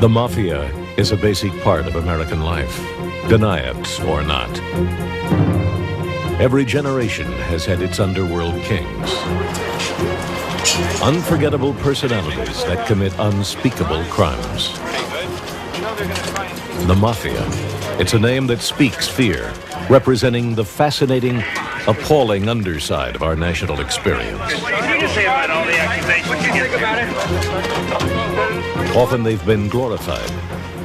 The Mafia is a basic part of American life, deny it or not. Every generation has had its underworld kings. Unforgettable personalities that commit unspeakable crimes. The Mafia. It's a name that speaks fear, representing the fascinating, appalling underside of our national experience. What did you say about all the accusations? What you think about it? Often they've been glorified.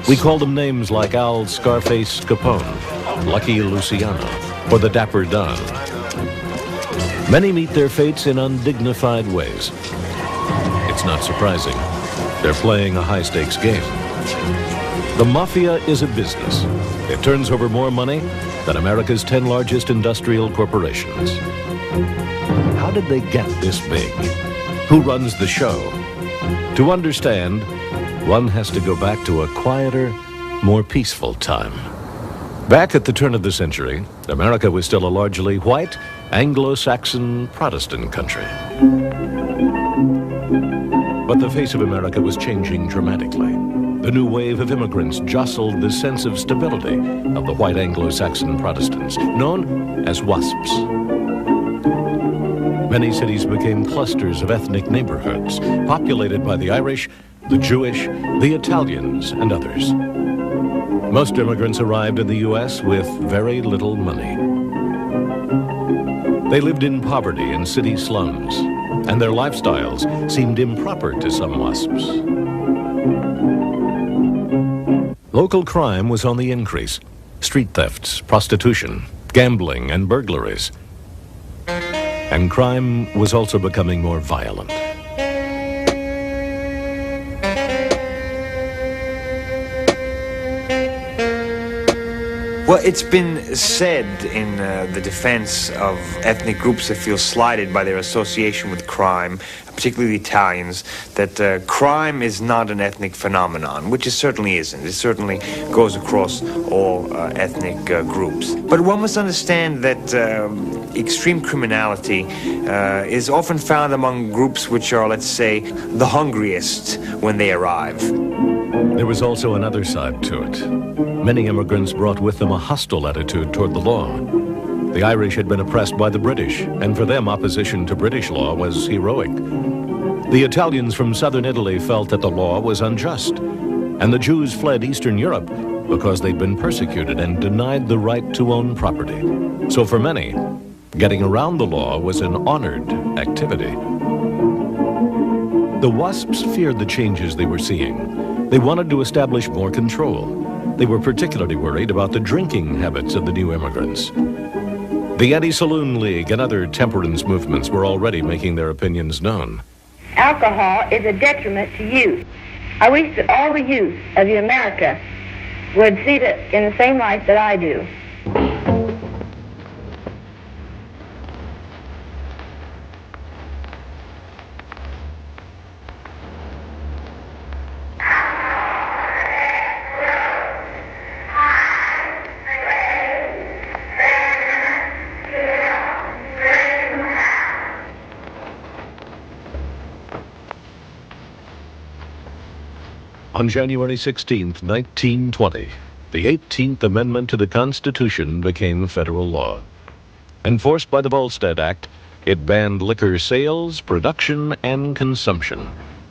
We call them names like Al Scarface Capone, Lucky Luciano, or the Dapper Don. Many meet their fates in undignified ways. It's not surprising. They're playing a high-stakes game. The Mafia is a business. It turns over more money than America's 10 largest industrial corporations. How did they get this big? Who runs the show? To understand, one has to go back to a quieter, more peaceful time. Back at the turn of the century, America was still a largely white, Anglo-Saxon Protestant country. But the face of America was changing dramatically. The new wave of immigrants jostled the sense of stability of the white Anglo-Saxon Protestants, known as WASPs. Many cities became clusters of ethnic neighborhoods, populated by the Irish, the Jewish, the Italians, and others. Most immigrants arrived in the U.S. with very little money. They lived in poverty in city slums, and their lifestyles seemed improper to some WASPs. Local crime was on the increase. Street thefts, prostitution, gambling, and burglaries. And crime was also becoming more violent. Well, it's been said in the defense of ethnic groups that feel slighted by their association with crime, particularly the Italians, that crime is not an ethnic phenomenon, which it certainly isn't. It certainly goes across all ethnic groups. But one must understand that extreme criminality is often found among groups which are, let's say, the hungriest when they arrive. There was also another side to it. Many immigrants brought with them a hostile attitude toward the law. The Irish had been oppressed by the British, and for them opposition to British law was heroic. The Italians from southern Italy felt that the law was unjust, and the Jews fled Eastern Europe because they'd been persecuted and denied the right to own property. So for many, getting around the law was an honored activity. The WASPs feared the changes they were seeing. They wanted to establish more control. They were particularly worried about the drinking habits of the new immigrants. The Anti-Saloon League and other temperance movements were already making their opinions known. Alcohol is a detriment to youth. I wish that all the youth of America would see it in the same light that I do. On January 16, 1920, the 18th Amendment to the Constitution became federal law. Enforced by the Volstead Act, it banned liquor sales, production, and consumption.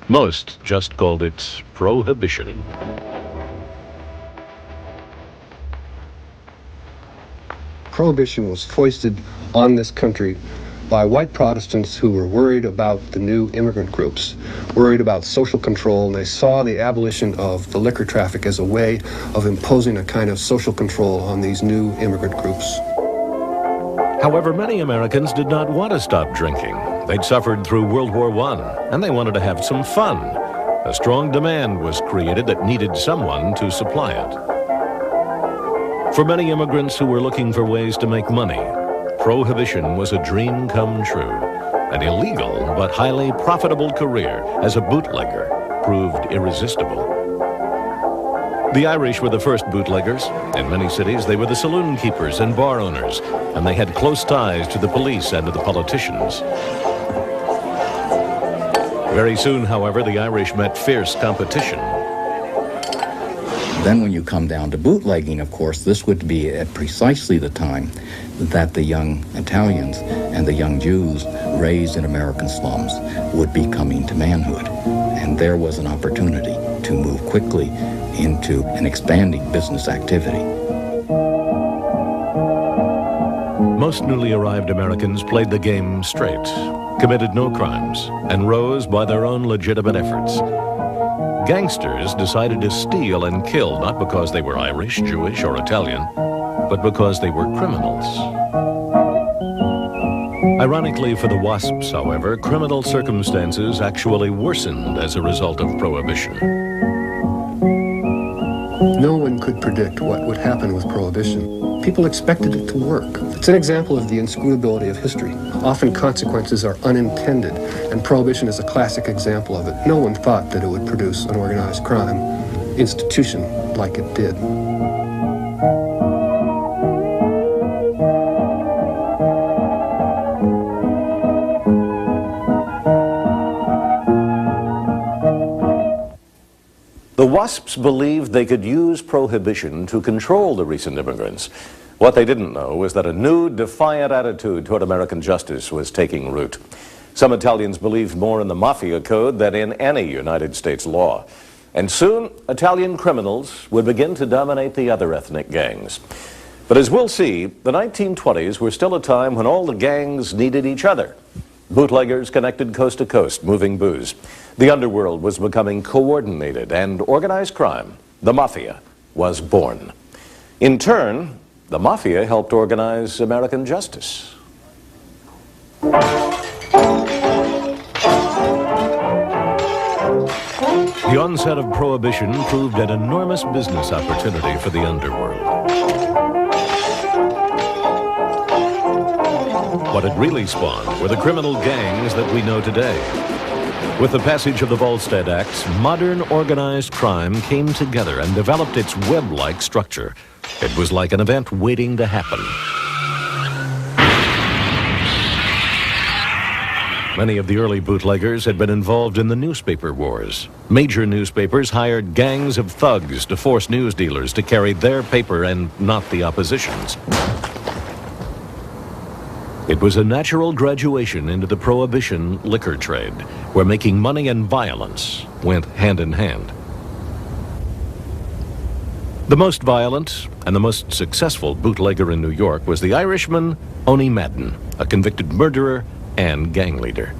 Most just called it Prohibition. Prohibition was foisted on this country by white Protestants who were worried about the new immigrant groups, worried about social control, and they saw the abolition of the liquor traffic as a way of imposing a kind of social control on these new immigrant groups. However, many Americans did not want to stop drinking. They'd suffered through World War I, and they wanted to have some fun. A strong demand was created that needed someone to supply it. For many immigrants who were looking for ways to make money, Prohibition was a dream come true. An illegal but highly profitable career as a bootlegger proved irresistible. The Irish were the first bootleggers. In many cities, they were the saloon keepers and bar owners, and they had close ties to the police and to the politicians. Very soon, however, the Irish met fierce competition. Then when you come down to bootlegging, of course, this would be at precisely the time that the young Italians and the young Jews raised in American slums would be coming to manhood. And there was an opportunity to move quickly into an expanding business activity. Most newly arrived Americans played the game straight, committed no crimes, and rose by their own legitimate efforts. Gangsters decided to steal and kill not because they were Irish, Jewish, or Italian, but because they were criminals. Ironically for the WASPs, however, criminal circumstances actually worsened as a result of Prohibition. No one could predict what would happen with Prohibition. People expected it to work. It's an example of the inscrutability of history. Often consequences are unintended, and Prohibition is a classic example of it. No one thought that it would produce an organized crime institution like it did. The WASPs believed they could use Prohibition to control the recent immigrants. What they didn't know was that a new, defiant attitude toward American justice was taking root. Some Italians believed more in the Mafia code than in any United States law. And soon, Italian criminals would begin to dominate the other ethnic gangs. But as we'll see, the 1920s were still a time when all the gangs needed each other. Bootleggers connected coast to coast, moving booze. The underworld was becoming coordinated, and organized crime, the Mafia, was born. In turn, the Mafia helped organize American justice. The onset of Prohibition proved an enormous business opportunity for the underworld. What it really spawned were the criminal gangs that we know today. With the passage of the Volstead Acts, modern organized crime came together and developed its web-like structure. It was like an event waiting to happen. Many of the early bootleggers had been involved in the newspaper wars. Major newspapers hired gangs of thugs to force news dealers to carry their paper and not the opposition's. It was a natural graduation into the Prohibition liquor trade, where making money and violence went hand in hand. The most violent and the most successful bootlegger in New York was the Irishman Oney Madden, a convicted murderer and gang leader.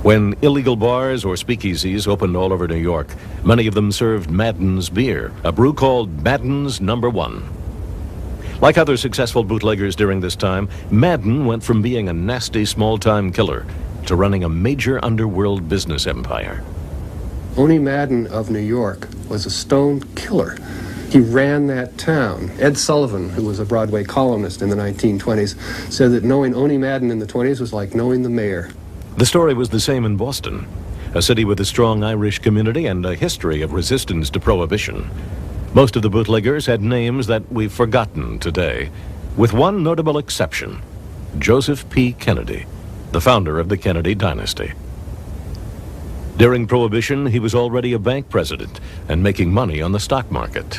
When illegal bars or speakeasies opened all over New York, many of them served Madden's beer, a brew called Madden's No. 1. Like other successful bootleggers during this time, Madden went from being a nasty small-time killer to running a major underworld business empire. Oney Madden of New York was a stone killer. He ran that town. Ed Sullivan, who was a Broadway columnist in the 1920s, said that knowing Oney Madden in the 20s was like knowing the mayor. The story was the same in Boston, a city with a strong Irish community and a history of resistance to Prohibition. Most of the bootleggers had names that we've forgotten today, with one notable exception, Joseph P. Kennedy, the founder of the Kennedy dynasty. During Prohibition, he was already a bank president and making money on the stock market.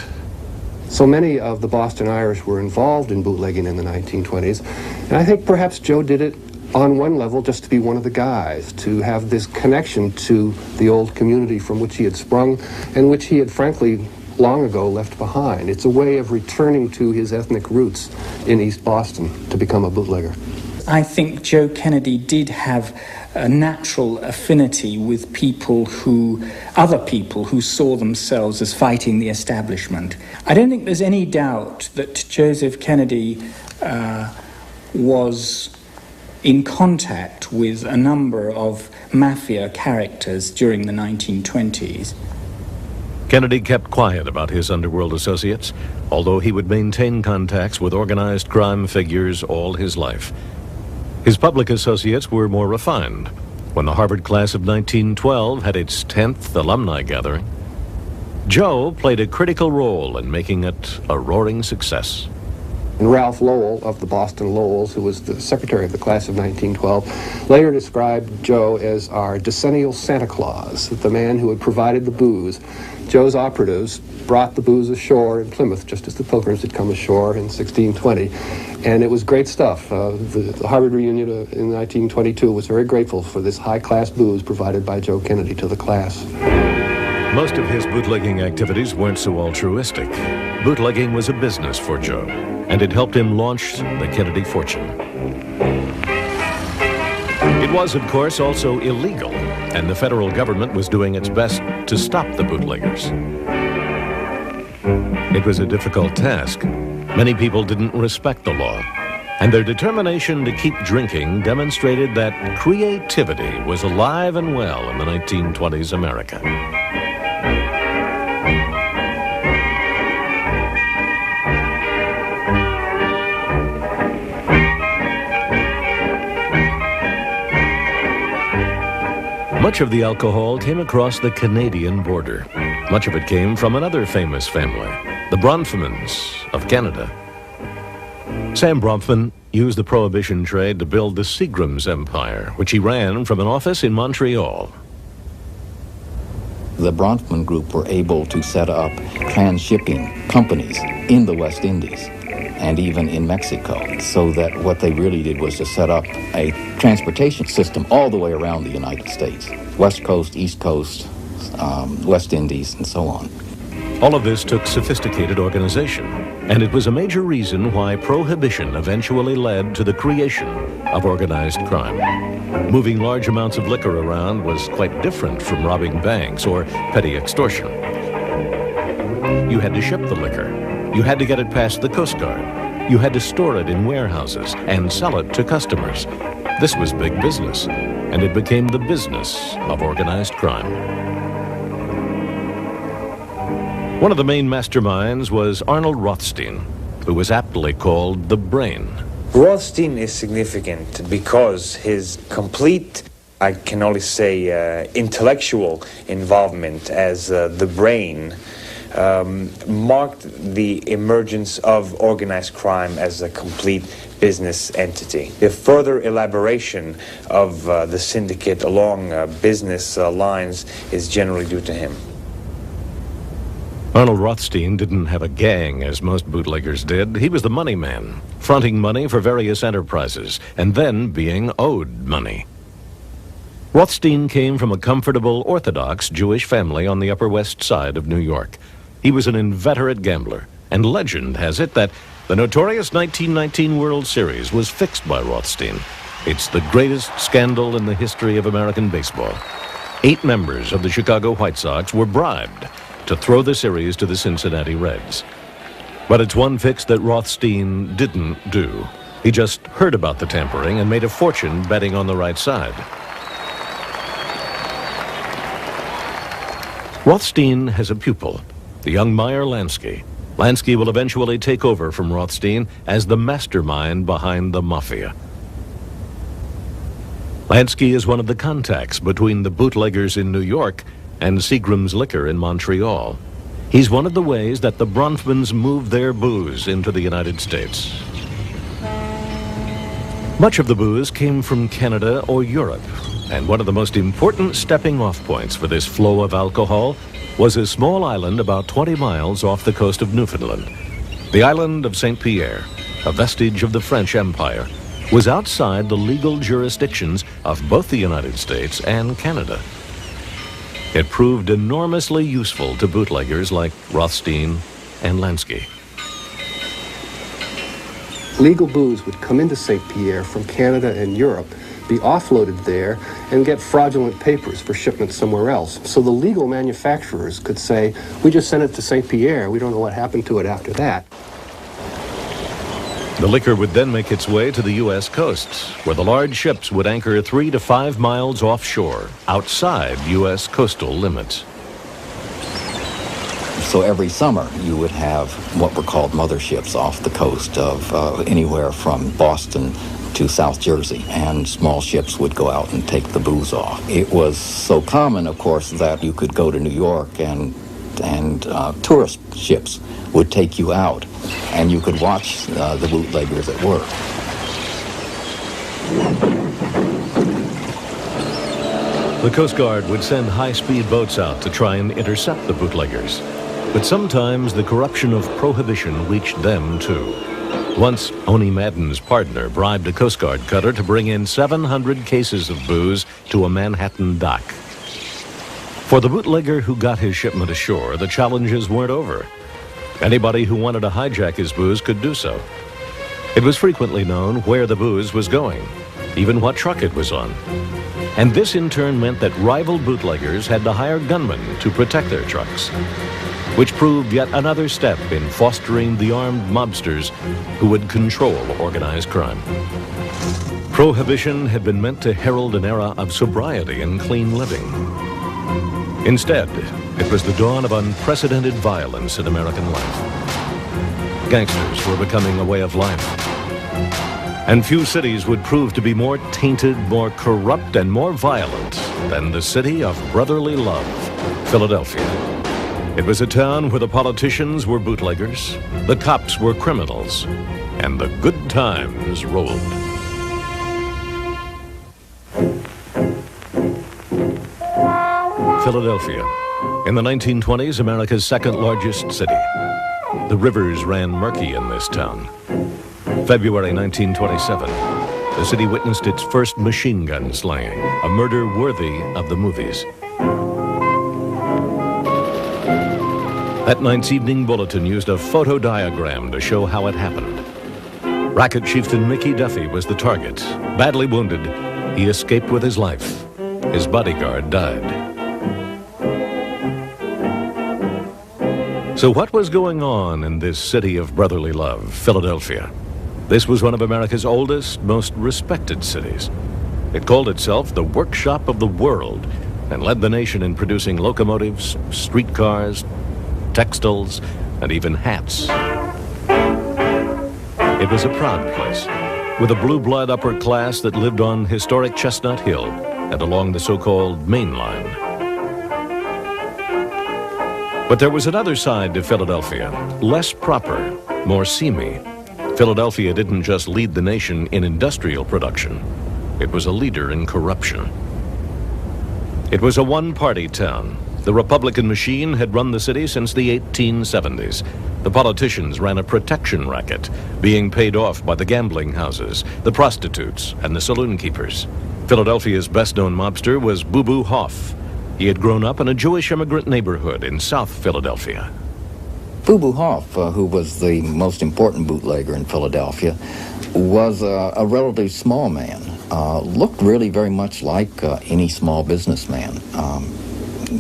So many of the Boston Irish were involved in bootlegging in the 1920s, and I think perhaps Joe did it on one level just to be one of the guys, to have this connection to the old community from which he had sprung and which he had frankly long ago left behind. It's a way of returning to his ethnic roots in East Boston to become a bootlegger. I think Joe Kennedy did have a natural affinity with other people who saw themselves as fighting the establishment. I don't think there's any doubt that Joseph Kennedy was in contact with a number of Mafia characters during the 1920s. Kennedy kept quiet about his underworld associates, although he would maintain contacts with organized crime figures all his life. His public associates were more refined. When the Harvard class of 1912 had its 10th alumni gathering, Joe played a critical role in making it a roaring success. And Ralph Lowell of the Boston Lowells, who was the secretary of the class of 1912, later described Joe as our decennial Santa Claus, the man who had provided the booze. Joe's operatives brought the booze ashore in Plymouth, just as the Pilgrims had come ashore in 1620, and it was great stuff. The Harvard reunion in 1922 was very grateful for this high-class booze provided by Joe Kennedy to the class. Most of his bootlegging activities weren't so altruistic. Bootlegging was a business for Joe, and it helped him launch the Kennedy fortune. It was, of course, also illegal, and the federal government was doing its best to stop the bootleggers. It was a difficult task. Many people didn't respect the law, and their determination to keep drinking demonstrated that creativity was alive and well in the 1920s America. Much of the alcohol came across the Canadian border. Much of it came from another famous family, the Bronfmans of Canada. Sam Bronfman used the Prohibition trade to build the Seagram's empire, which he ran from an office in Montreal. The Bronfman group were able to set up trans-shipping companies in the West Indies and even in Mexico, so that what they really did was to set up a transportation system all the way around the United States. West Coast, East Coast, West Indies, and so on. All of this took sophisticated organization, and it was a major reason why Prohibition eventually led to the creation of organized crime. Moving large amounts of liquor around was quite different from robbing banks or petty extortion. You had to ship the liquor. You had to get it past the Coast Guard. You had to store it in warehouses and sell it to customers. This was big business, and it became the business of organized crime. One of the main masterminds was Arnold Rothstein, who was aptly called the Brain. Rothstein is significant because his complete, I can only say, intellectual involvement as the Brain marked the emergence of organized crime as a complete business entity. The further elaboration of the syndicate along business lines is generally due to him. Arnold Rothstein didn't have a gang as most bootleggers did. He was the money man, fronting money for various enterprises, and then being owed money. Rothstein came from a comfortable Orthodox Jewish family on the Upper West Side of New York. He was an inveterate gambler, and legend has it that the notorious 1919 World Series was fixed by Rothstein. It's the greatest scandal in the history of American baseball. 8 members of the Chicago White Sox were bribed to throw the series to the Cincinnati Reds. But it's one fix that Rothstein didn't do. He just heard about the tampering and made a fortune betting on the right side. Rothstein has a pupil, the young Meyer Lansky. Lansky will eventually take over from Rothstein as the mastermind behind the Mafia. Lansky is one of the contacts between the bootleggers in New York and Seagram's Liquor in Montreal. He's one of the ways that the Bronfmans moved their booze into the United States. Much of the booze came from Canada or Europe, and one of the most important stepping-off points for this flow of alcohol was a small island about 20 miles off the coast of Newfoundland. The island of St. Pierre, a vestige of the French Empire, was outside the legal jurisdictions of both the United States and Canada. It proved enormously useful to bootleggers like Rothstein and Lansky. Legal booze would come into St. Pierre from Canada and Europe, be offloaded there, and get fraudulent papers for shipment somewhere else. So the legal manufacturers could say, we just sent it to St. Pierre, we don't know what happened to it after that. The liquor would then make its way to the U.S. coasts, where the large ships would anchor 3 to 5 miles offshore, outside U.S. coastal limits. So every summer you would have what were called motherships off the coast of anywhere from Boston to South Jersey, and small ships would go out and take the booze off. It was so common, of course, that you could go to New York and and tourist ships would take you out, and you could watch the bootleggers at work. The Coast Guard would send high-speed boats out to try and intercept the bootleggers. But sometimes the corruption of Prohibition reached them, too. Once, Oni Madden's partner bribed a Coast Guard cutter to bring in 700 cases of booze to a Manhattan dock. For the bootlegger who got his shipment ashore, the challenges weren't over. Anybody who wanted to hijack his booze could do so. It was frequently known where the booze was going, even what truck it was on. And this in turn meant that rival bootleggers had to hire gunmen to protect their trucks, which proved yet another step in fostering the armed mobsters who would control organized crime. Prohibition had been meant to herald an era of sobriety and clean living. Instead, it was the dawn of unprecedented violence in American life. Gangsters were becoming a way of life. And few cities would prove to be more tainted, more corrupt, and more violent than the city of brotherly love, Philadelphia. It was a town where the politicians were bootleggers, the cops were criminals, and the good times rolled. Philadelphia, in the 1920s, America's second largest city. The rivers ran murky in this town. February 1927, the city witnessed its first machine gun slaying, a murder worthy of the movies. That night's evening bulletin used a photo diagram to show how it happened. Racket chieftain Mickey Duffy was the target. Badly wounded, he escaped with his life. His bodyguard died. So what was going on in this city of brotherly love, Philadelphia? This was one of America's oldest, most respected cities. It called itself the workshop of the world and led the nation in producing locomotives, streetcars, textiles, and even hats. It was a proud place, with a blue blood upper class that lived on historic Chestnut Hill and along the so-called Main Line. But there was another side to Philadelphia, less proper, more seamy. Philadelphia didn't just lead the nation in industrial production. It was a leader in corruption. It was a one-party town. The Republican machine had run the city since the 1870s. The politicians ran a protection racket, being paid off by the gambling houses, the prostitutes, and the saloon keepers. Philadelphia's best-known mobster was Boo Boo Hoff. He had grown up in a Jewish immigrant neighborhood in South Philadelphia. Boo Boo Hoff, who was the most important bootlegger in Philadelphia, was a relatively small man. Looked really very much like any small businessman.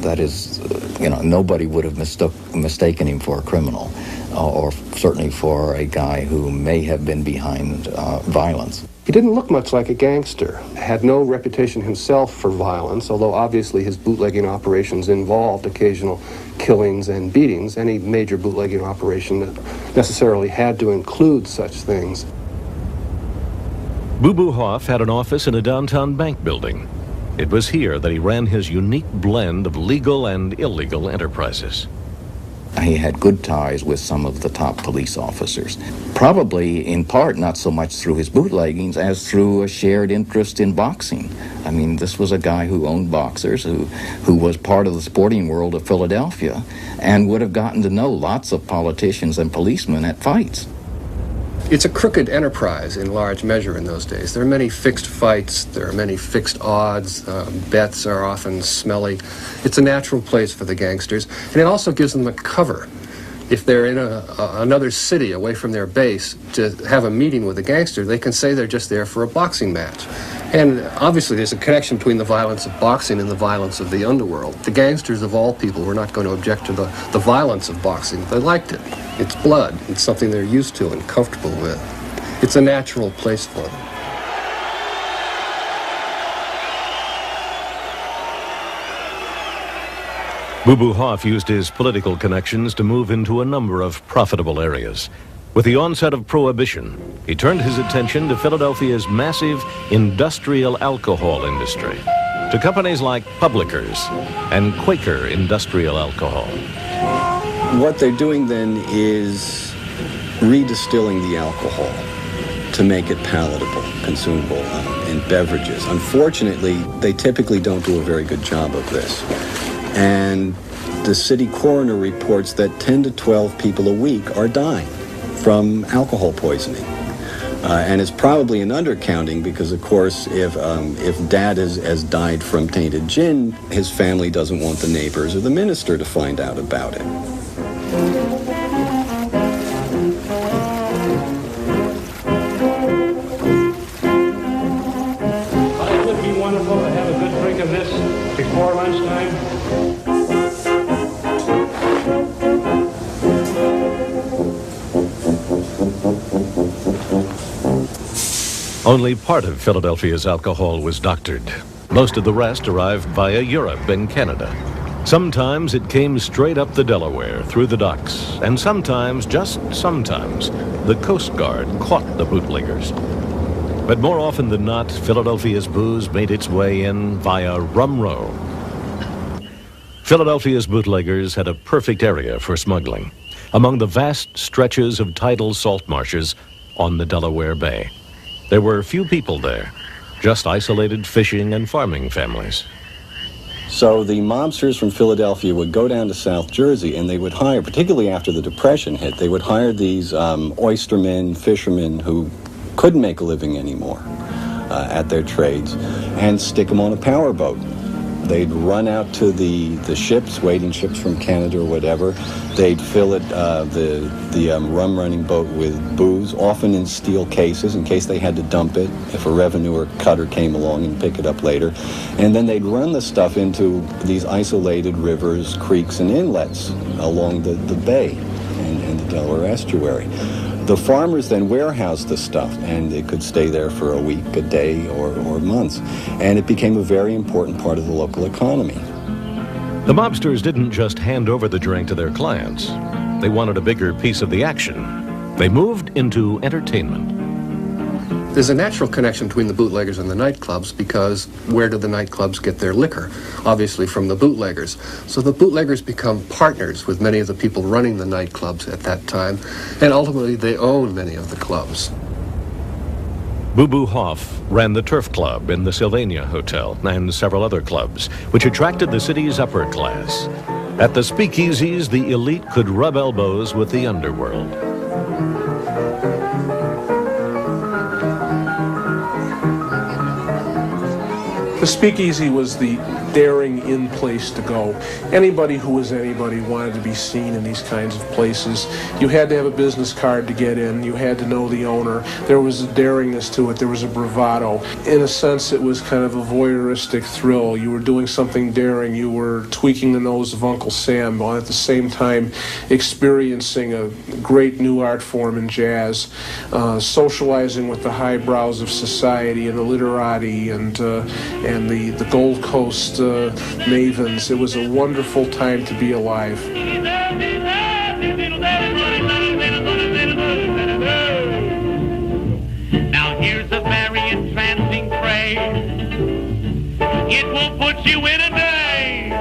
That is, nobody would have mistaken him for a criminal, or certainly for a guy who may have been behind violence. He didn't look much like a gangster, had no reputation himself for violence, although obviously his bootlegging operations involved occasional killings and beatings. Any major bootlegging operation necessarily had to include such things. Boo Boo Hoff had an office in a downtown bank building. It was here that he ran his unique blend of legal and illegal enterprises. He had good ties with some of the top police officers. Probably, in part, not so much through his bootleggings as through a shared interest in boxing. I mean, this was a guy who owned boxers, who was part of the sporting world of Philadelphia, and would have gotten to know lots of politicians and policemen at fights. It's a crooked enterprise in large measure in those days. There are many fixed fights, there are many fixed odds, bets are often smelly. It's a natural place for the gangsters, and it also gives them a cover. If they're in another city away from their base to have a meeting with a gangster, they can say they're just there for a boxing match. And obviously there's a connection between the violence of boxing and the violence of the underworld. The gangsters of all people were not going to object to the violence of boxing. They liked it. It's blood. It's something they're used to and comfortable with. It's a natural place for them. Boo Boo Hoff used his political connections to move into a number of profitable areas. With the onset of Prohibition, he turned his attention to Philadelphia's massive industrial alcohol industry. to companies like Publickers and Quaker Industrial Alcohol. What they're doing then is redistilling the alcohol to make it palatable, consumable in beverages. Unfortunately, they typically don't do a very good job of this. And the city coroner reports that 10 to 12 people a week are dying from alcohol poisoning. And it's probably an undercounting because, of course, if Dad has died from tainted gin, his family doesn't want the neighbors or the minister to find out about it. It would be wonderful to have a good drink of this before lunchtime. Only part of Philadelphia's alcohol was doctored. Most of the rest arrived via Europe and Canada. Sometimes it came straight up the Delaware through the docks, and sometimes, just sometimes, the Coast Guard caught the bootleggers. But more often than not, Philadelphia's booze made its way in via Rum Row. Philadelphia's bootleggers had a perfect area for smuggling, among the vast stretches of tidal salt marshes on the Delaware Bay. There were few people there, just isolated fishing and farming families. So the mobsters from Philadelphia would go down to South Jersey and they would hire, particularly after the Depression hit, they would hire these oystermen, fishermen who couldn't make a living anymore at their trades and stick them on a powerboat. They'd run out to the ships, waiting ships from Canada or whatever. They'd fill it, the rum running boat with booze, often in steel cases in case they had to dump it if a revenue or cutter came along and pick it up later. And then they'd run the stuff into these isolated rivers, creeks, and inlets along the bay and the Delaware estuary. The farmers then warehoused the stuff, and it could stay there for a week, a day, or months. And it became a very important part of the local economy. The mobsters didn't just hand over the drink to their clients. They wanted a bigger piece of the action. They moved into entertainment. There's a natural connection between the bootleggers and the nightclubs because where do the nightclubs get their liquor? Obviously from the bootleggers. So the bootleggers become partners with many of the people running the nightclubs at that time, and ultimately they own many of the clubs. Boo Boo Hoff ran the Turf Club in the Sylvania Hotel and several other clubs, which attracted the city's upper class. At the speakeasies, the elite could rub elbows with the underworld. The speakeasy was the daring in place to go. Anybody who was anybody wanted to be seen in these kinds of places. You had to have a business card to get in. You had to know the owner. There was a daringness to it. There was a bravado. In a sense, it was kind of a voyeuristic thrill. You were doing something daring. You were tweaking the nose of Uncle Sam while at the same time experiencing a great new art form in jazz, socializing with the highbrows of society and the literati and the Gold Coast mavens. It was a wonderful time to be alive. Now here's a very entrancing phrase. It will put you in a daze.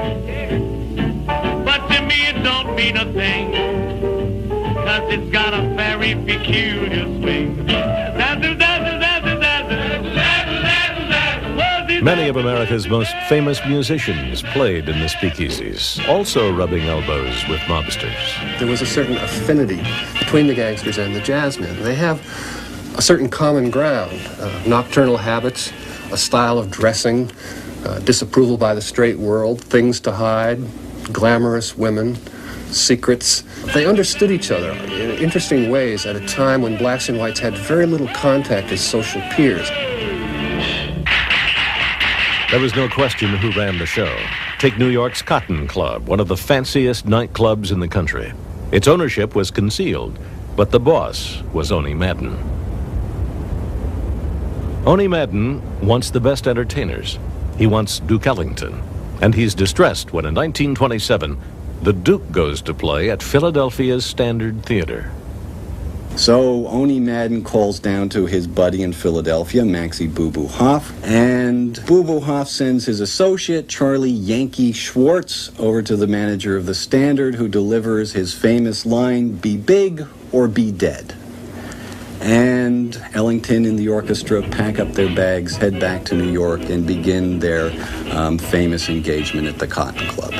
But to me it don't mean a thing, 'cause it's got a very peculiar swing. Many of America's most famous musicians played in the speakeasies, also rubbing elbows with mobsters. There was a certain affinity between the gangsters and the jazzmen. They have a certain common ground, nocturnal habits, a style of dressing, disapproval by the straight world, things to hide, glamorous women, secrets. They understood each other in interesting ways at a time when blacks and whites had very little contact as social peers. There was no question who ran the show. Take New York's Cotton Club, one of the fanciest nightclubs in the country. Its ownership was concealed, but the boss was Onie Madden. Onie Madden wants the best entertainers. He wants Duke Ellington, and he's distressed when in 1927, the Duke goes to play at Philadelphia's Standard Theater. So Oni Madden calls down to his buddy in Philadelphia, Maxie Boo Boo Hoff, and Boo Boo Hoff sends his associate, Charlie Yankee Schwartz, over to the manager of the Standard, who delivers his famous line, "Be big or be dead." And Ellington and the orchestra pack up their bags, head back to New York, and begin their famous engagement at the Cotton Club.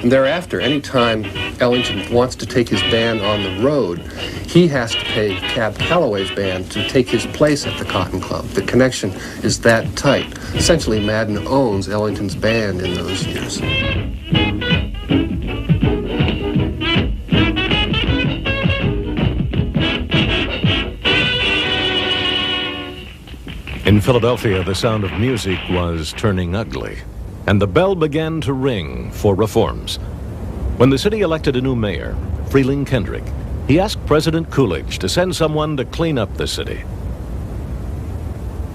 Thereafter, anytime Ellington wants to take his band on the road, he has to pay Cab Calloway's band to take his place at the Cotton Club. The connection is that tight. Essentially, Madden owns Ellington's band in those years. In Philadelphia, the sound of music was turning ugly, and the bell began to ring for reforms. When the city elected a new mayor, Freeling Kendrick, he asked President Coolidge to send someone to clean up the city.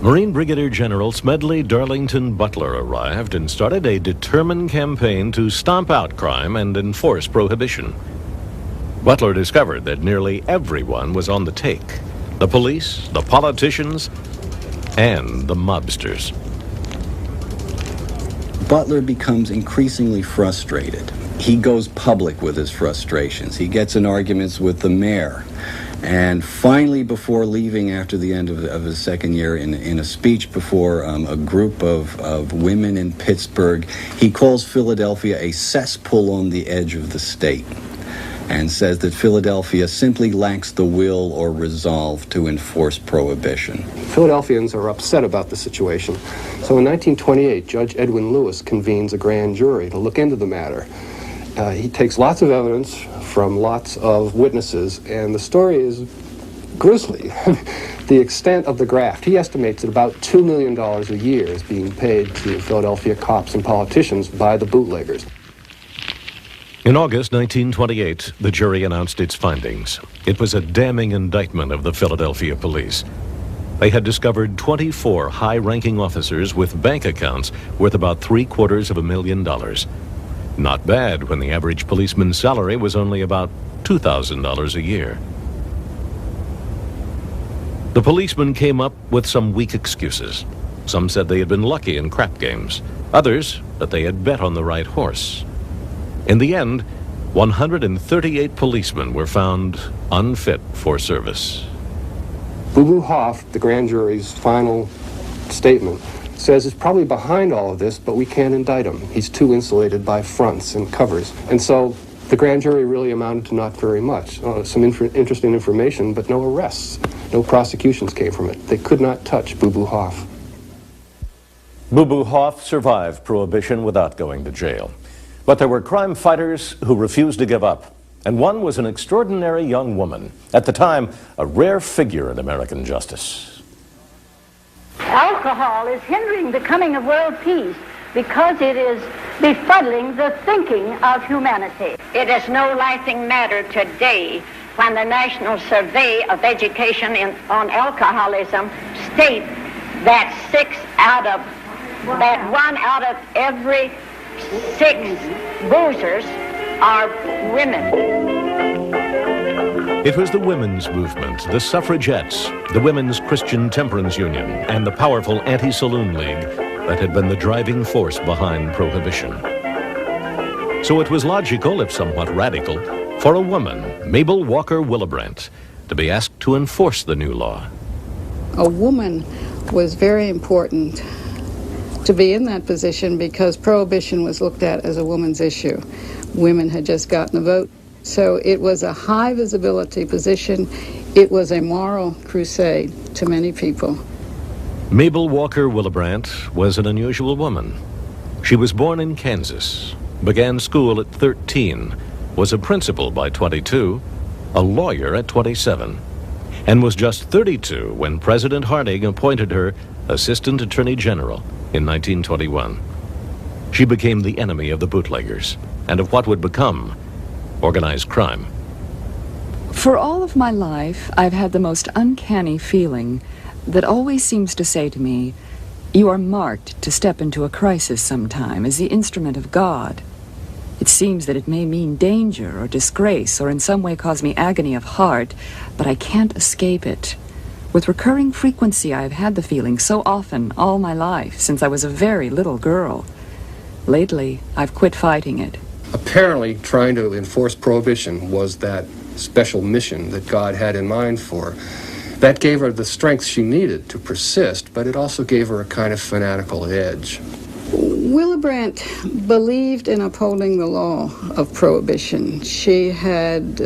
Marine Brigadier General Smedley Darlington Butler arrived and started a determined campaign to stomp out crime and enforce prohibition. Butler discovered that nearly everyone was on the take: the police, the politicians, and the mobsters. Butler becomes increasingly frustrated. He goes public with his frustrations. He gets in arguments with the mayor. And finally, before leaving after the end of his second year, in a speech before a group of women in Pittsburgh, he calls Philadelphia a cesspool on the edge of the state, and says that Philadelphia simply lacks the will or resolve to enforce prohibition. Philadelphians are upset about the situation. So in 1928, Judge Edwin Lewis convenes a grand jury to look into the matter. He takes lots of evidence from lots of witnesses, and the story is grisly. The extent of the graft, he estimates that about $2 million a year is being paid to Philadelphia cops and politicians by the bootleggers. In August 1928, the jury announced its findings. It was a damning indictment of the Philadelphia police. They had discovered 24 high-ranking officers with bank accounts worth about $750,000. Not bad when the average policeman's salary was only about $2,000 a year. The policemen came up with some weak excuses. Some said they had been lucky in crap games. Others that they had bet on the right horse. In the end, 138 policemen were found unfit for service. Boo Boo Hoff, the grand jury's final statement, says he's probably behind all of this, but we can't indict him. He's too insulated by fronts and covers. And so the grand jury really amounted to not very much. Some interesting information, but no arrests. No prosecutions came from it. They could not touch Boo Boo Hoff. Boo Boo Hoff survived Prohibition without going to jail. But there were crime fighters who refused to give up. And one was an extraordinary young woman, at the time a rare figure in American justice. Alcohol is hindering the coming of world peace because it is befuddling the thinking of humanity. It is no laughing matter today when the National Survey of Education on Alcoholism states that one out of every 6 boozers are women. It was the women's movement, the suffragettes, the Women's Christian Temperance Union, and the powerful Anti-Saloon League that had been the driving force behind Prohibition. So it was logical, if somewhat radical, for a woman, Mabel Walker Willebrandt, to be asked to enforce the new law. A woman was very important to be in that position because Prohibition was looked at as a woman's issue. Women had just gotten the vote. So it was a high visibility position. It was a moral crusade to many people. Mabel Walker Willebrandt was an unusual woman. She was born in Kansas, began school at 13, was a principal by 22, a lawyer at 27, and was just 32 when President Harding appointed her Assistant Attorney General in 1921. She became the enemy of the bootleggers and of what would become organized crime. For all of my life, I've had the most uncanny feeling that always seems to say to me, "You are marked to step into a crisis sometime as the instrument of God." It seems that it may mean danger or disgrace or in some way cause me agony of heart, but I can't escape it. With recurring frequency, I have had the feeling so often all my life, since I was a very little girl. Lately, I've quit fighting it. Apparently, trying to enforce prohibition was that special mission that God had in mind for her. That gave her the strength she needed to persist, but it also gave her a kind of fanatical edge. Willebrandt believed in upholding the law of prohibition. She had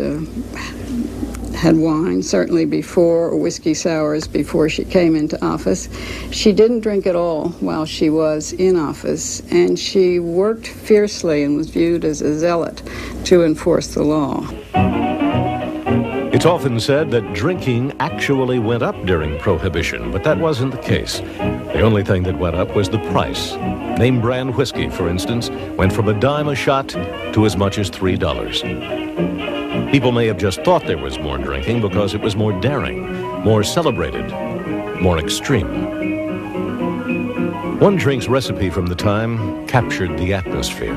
wine, certainly before, or whiskey sours before she came into office. She didn't drink at all while she was in office, and she worked fiercely and was viewed as a zealot to enforce the law. It's often said that drinking actually went up during Prohibition, but that wasn't the case. The only thing that went up was the price. Name brand whiskey, for instance, went from $0.10 a shot to as much as $3. People may have just thought there was more drinking because it was more daring, more celebrated, more extreme. One drink's recipe from the time captured the atmosphere.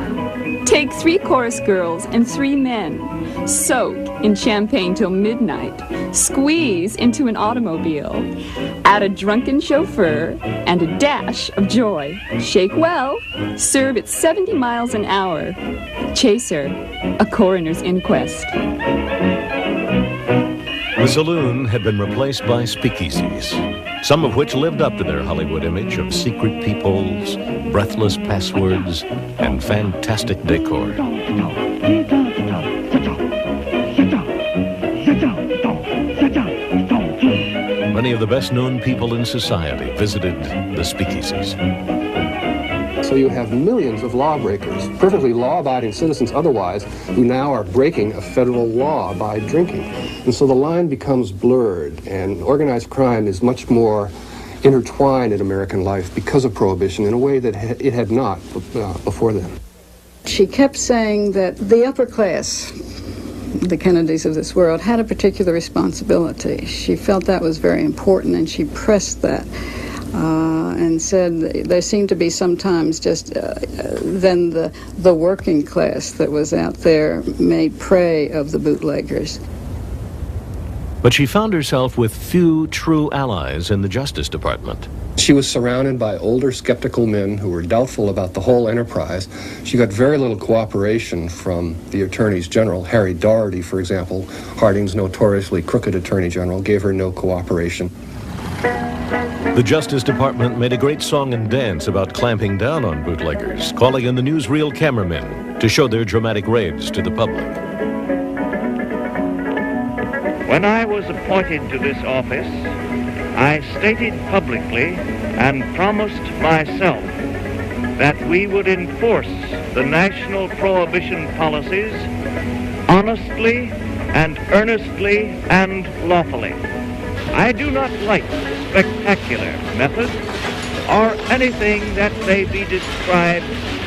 Take 3 chorus girls and 3 men. Soak in champagne till midnight. Squeeze into an automobile. Add a drunken chauffeur and a dash of joy. Shake well. Serve at 70 miles an hour. Chaser, a coroner's inquest. The saloon had been replaced by speakeasies, some of which lived up to their Hollywood image of secret peepholes, breathless passwords, and fantastic decor. Many of the best-known people in society visited the speakeasies. So you have millions of lawbreakers, perfectly law-abiding citizens otherwise, who now are breaking a federal law by drinking. And so the line becomes blurred, and organized crime is much more intertwined in American life because of Prohibition in a way that it had not before then. She kept saying that the upper class, the Kennedys of this world, had a particular responsibility. She felt that was very important, and she pressed that. And said there seemed to be sometimes just then the working class that was out there made prey of the bootleggers. But she found herself with few true allies in the Justice Department. She was surrounded by older, skeptical men who were doubtful about the whole enterprise. She got very little cooperation from the attorneys general. Harry Daugherty, for example, Harding's notoriously crooked attorney general, gave her no cooperation. The Justice Department made a great song and dance about clamping down on bootleggers, calling in the newsreel cameramen to show their dramatic raids to the public. When I was appointed to this office, I stated publicly and promised myself that we would enforce the national prohibition policies honestly and earnestly and lawfully. I do not like spectacular methods or anything that may be described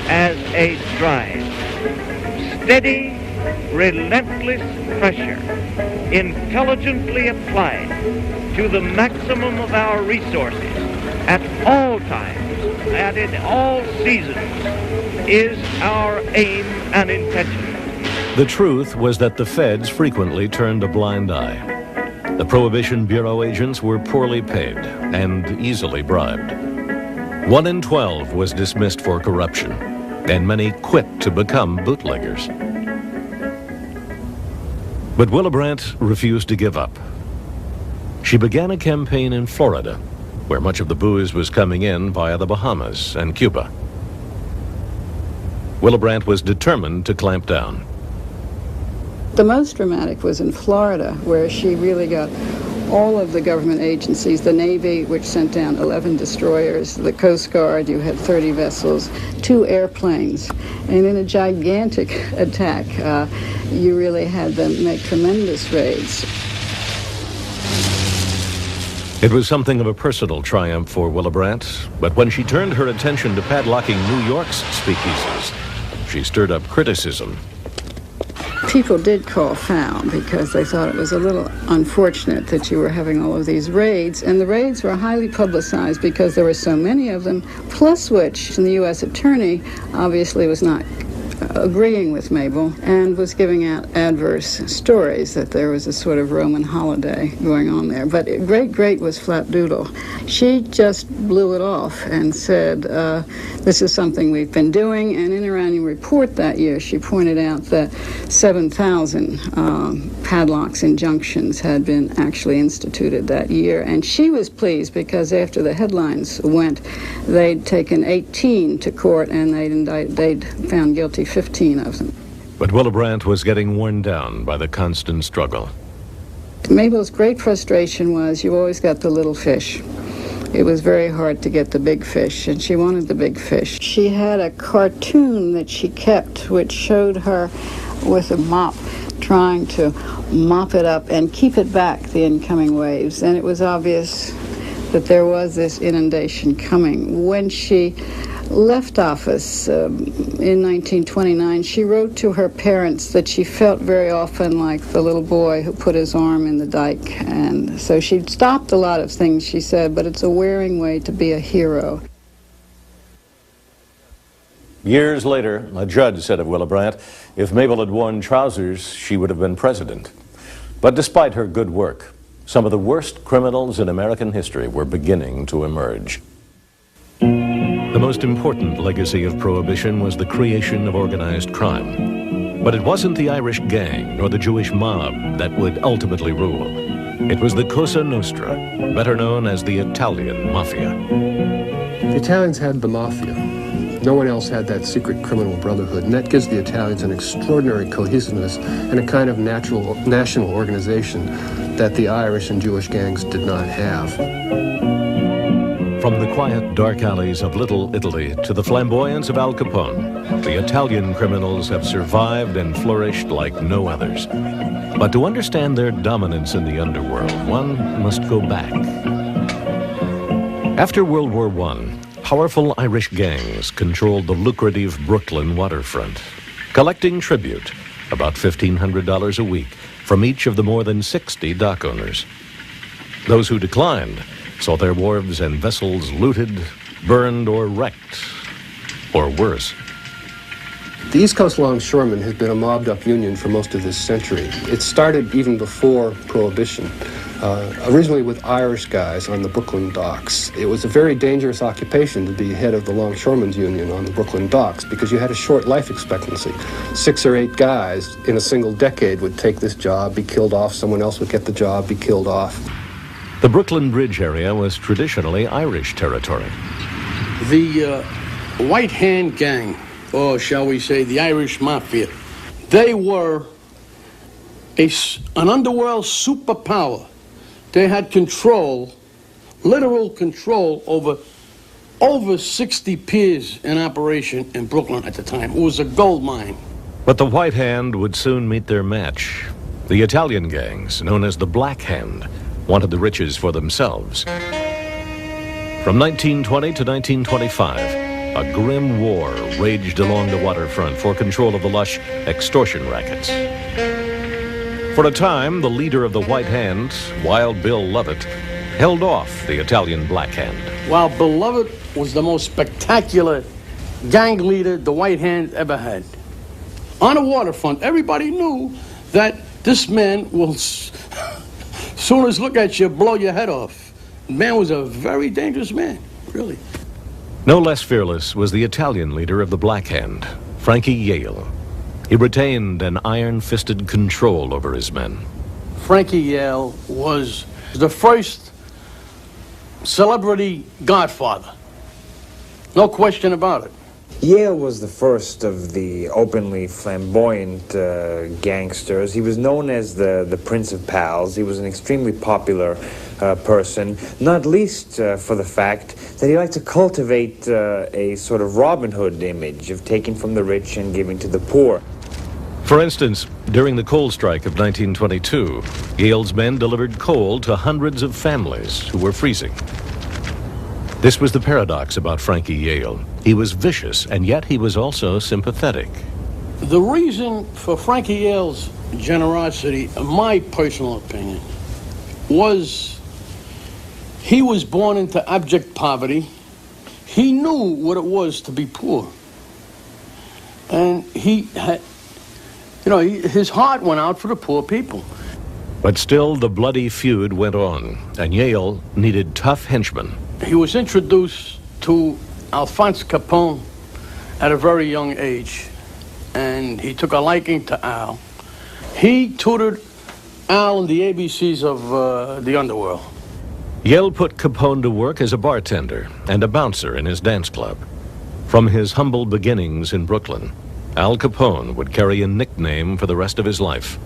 as a drive. Steady, relentless pressure, intelligently applied to the maximum of our resources at all times and in all seasons is our aim and intention. The truth was that the feds frequently turned a blind eye. The Prohibition Bureau agents were poorly paid and easily bribed. 1 in 12 was dismissed for corruption, and many quit to become bootleggers. But Willebrandt refused to give up. She began a campaign in Florida, where much of the booze was coming in via the Bahamas and Cuba. Willebrandt was determined to clamp down. The most dramatic was in Florida, where she really got all of the government agencies, the Navy, which sent down 11 destroyers, the Coast Guard, you had 30 vessels, 2 airplanes, and in a gigantic attack, you really had them make tremendous raids. It was something of a personal triumph for Willebrandt, but when she turned her attention to padlocking New York's speakeasies, she stirred up criticism. People did call foul because they thought it was a little unfortunate that you were having all of these raids, and the raids were highly publicized because there were so many of them, plus which the U.S. attorney obviously was not agreeing with Mabel and was giving out adverse stories that there was a sort of Roman holiday going on there. But great was flapdoodle. She just blew it off and said, this is something we've been doing, and in her annual report that year she pointed out that 7,000 padlocks injunctions had been actually instituted that year, and she was pleased because after the headlines went, they'd taken 18 to court and they'd found guilty 15 of them. But Willebrandt was getting worn down by the constant struggle. Mabel's great frustration was you always got the little fish. It was very hard to get the big fish, and she wanted the big fish. She had a cartoon that she kept which showed her with a mop trying to mop it up and keep it back, the incoming waves, and it was obvious that there was this inundation coming. When she left office in 1929, she wrote to her parents that she felt very often like the little boy who put his arm in the dike, and so she'd stopped a lot of things, she said, but it's a wearing way to be a hero. Years later, a judge said of Willebrandt, if Mabel had worn trousers, she would have been president. But despite her good work, some of the worst criminals in American history were beginning to emerge. The most important legacy of Prohibition was the creation of organized crime. But it wasn't the Irish gang nor the Jewish mob that would ultimately rule. It was the Cosa Nostra, better known as the Italian Mafia. The Italians had the Mafia. No one else had that secret criminal brotherhood, and that gives the Italians an extraordinary cohesiveness and a kind of natural national organization that the Irish and Jewish gangs did not have. From the quiet, dark alleys of Little Italy to the flamboyance of Al Capone, the Italian criminals have survived and flourished like no others. But to understand their dominance in the underworld, one must go back. After World War I, powerful Irish gangs controlled the lucrative Brooklyn waterfront, collecting tribute, about $1,500 a week, from each of the more than 60 dock owners. Those who declined saw their wharves and vessels looted, burned, or wrecked, or worse. The East Coast Longshoremen has been a mobbed-up union for most of this century. It started even before Prohibition, originally with Irish guys on the Brooklyn docks. It was a very dangerous occupation to be head of the Longshoremen's Union on the Brooklyn docks because you had a short life expectancy. 6 or 8 guys in a single decade would take this job, be killed off, someone else would get the job, be killed off. The Brooklyn Bridge area was traditionally Irish territory. The White Hand Gang, or shall we say the Irish Mafia, they were an underworld superpower. They had control, literal control over 60 piers in operation in Brooklyn at the time. It was a gold mine. But the White Hand would soon meet their match. The Italian gangs, known as the Black Hand, wanted the riches for themselves. From 1920 to 1925, a grim war raged along the waterfront for control of the lush extortion rackets. For a time, the leader of the White Hand, Wild Bill Lovett, held off the Italian Black Hand. While Bill Lovett was the most spectacular gang leader the White Hand ever had. On the waterfront, everybody knew that this man will, soon as look at you, blow your head off. The man was a very dangerous man, really. No less fearless was the Italian leader of the Black Hand, Frankie Yale. He retained an iron-fisted control over his men. Frankie Yale was the first celebrity godfather. No question about it. Yale was the first of the openly flamboyant gangsters. He was known as the Prince of Pals. He was an extremely popular person, not least for the fact that he liked to cultivate a sort of Robin Hood image of taking from the rich and giving to the poor. For instance, during the coal strike of 1922, Yale's men delivered coal to hundreds of families who were freezing. This was the paradox about Frankie Yale. He was vicious, and yet he was also sympathetic. The reason for Frankie Yale's generosity, in my personal opinion, was he was born into abject poverty. He knew what it was to be poor. And he had, his heart went out for the poor people. But still, the bloody feud went on, and Yale needed tough henchmen. He was introduced to Alphonse Capone at a very young age, and he took a liking to Al. He tutored Al in the ABCs of the Underworld. Yale put Capone to work as a bartender and a bouncer in his dance club. From his humble beginnings in Brooklyn, Al Capone would carry a nickname for the rest of his life: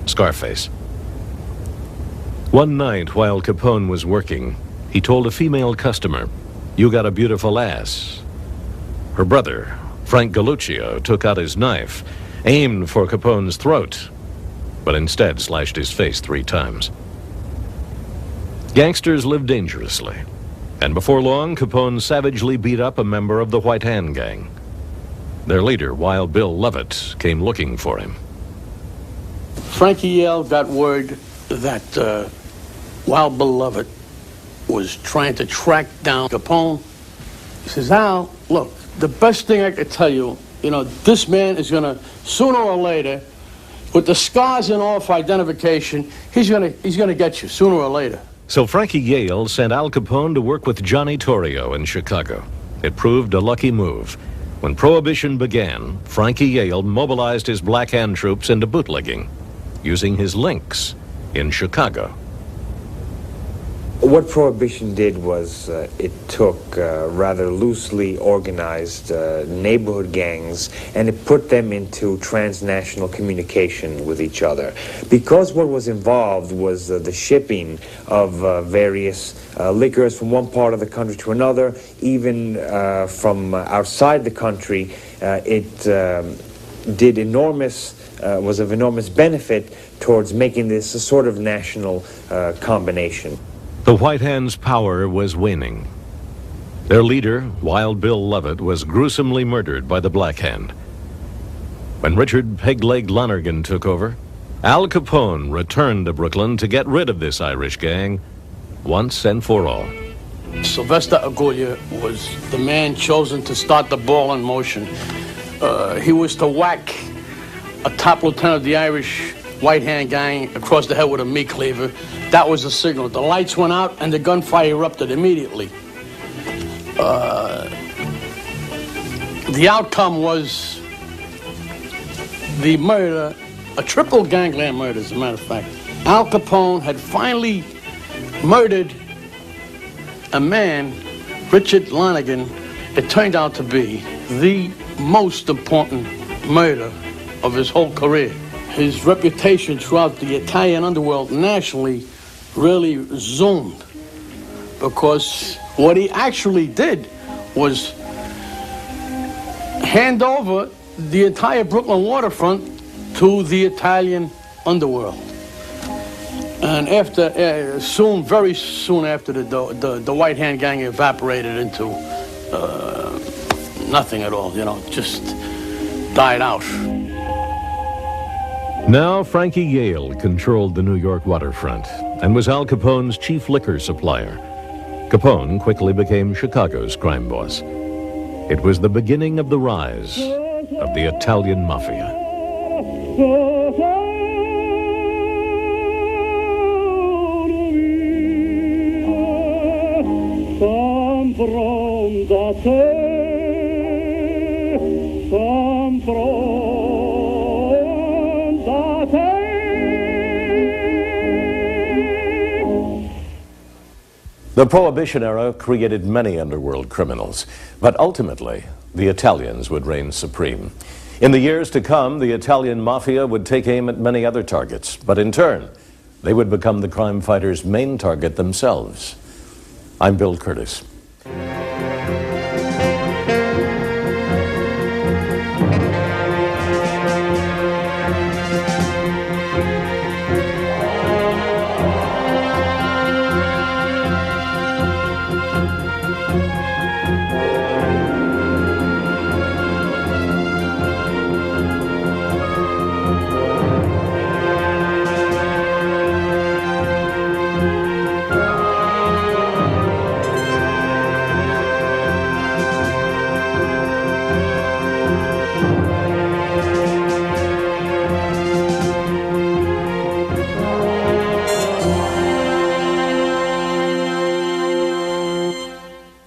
Scarface. One night while Capone was working, he told a female customer, "You got a beautiful ass." Her brother, Frank Galluccio, took out his knife, aimed for Capone's throat, but instead slashed his face 3 times. Gangsters lived dangerously, and before long, Capone savagely beat up a member of the White Hand Gang. Their leader, Wild Bill Lovett, came looking for him. Frankie Yale got word that Wild Bill Lovett was trying to track down Capone. He says, "Al, look, the best thing I could tell you, this man is gonna, sooner or later, with the scars and off identification, he's gonna get you sooner or later." So Frankie Yale sent Al Capone to work with Johnny Torrio in Chicago. It proved a lucky move. When Prohibition began, Frankie Yale mobilized his Black Hand troops into bootlegging, using his links in Chicago. What Prohibition did was it took rather loosely organized neighborhood gangs and it put them into transnational communication with each other. Because what was involved was the shipping of various liquors from one part of the country to another, even from outside the country, it was of enormous benefit towards making this a sort of national combination. The White Hand's power was waning. Their leader, Wild Bill Lovett, was gruesomely murdered by the Black Hand. When Richard Peg-Leg Lonergan took over, Al Capone returned to Brooklyn to get rid of this Irish gang once and for all. Sylvester Agulia was the man chosen to start the ball in motion. He was to whack a top lieutenant of the Irish White Hand gang across the head with a meat cleaver. That was the signal. The lights went out and the gunfire erupted immediately. The outcome was the murder, a triple gangland murder, as a matter of fact. Al Capone had finally murdered a man, Richard Lonergan. It turned out to be the most important murder of his whole career. His reputation throughout the Italian underworld nationally really zoomed, because what he actually did was hand over the entire Brooklyn waterfront to the Italian underworld. And after, very soon after, the White Hand gang evaporated into nothing at all, just died out. Now Frankie Yale controlled the New York waterfront and was Al Capone's chief liquor supplier. Capone quickly became Chicago's crime boss. It was the beginning of the rise of the Italian Mafia. The Prohibition era created many underworld criminals, but ultimately, the Italians would reign supreme. In the years to come, the Italian Mafia would take aim at many other targets, but in turn, they would become the crime fighters' main target themselves. I'm Bill Curtis.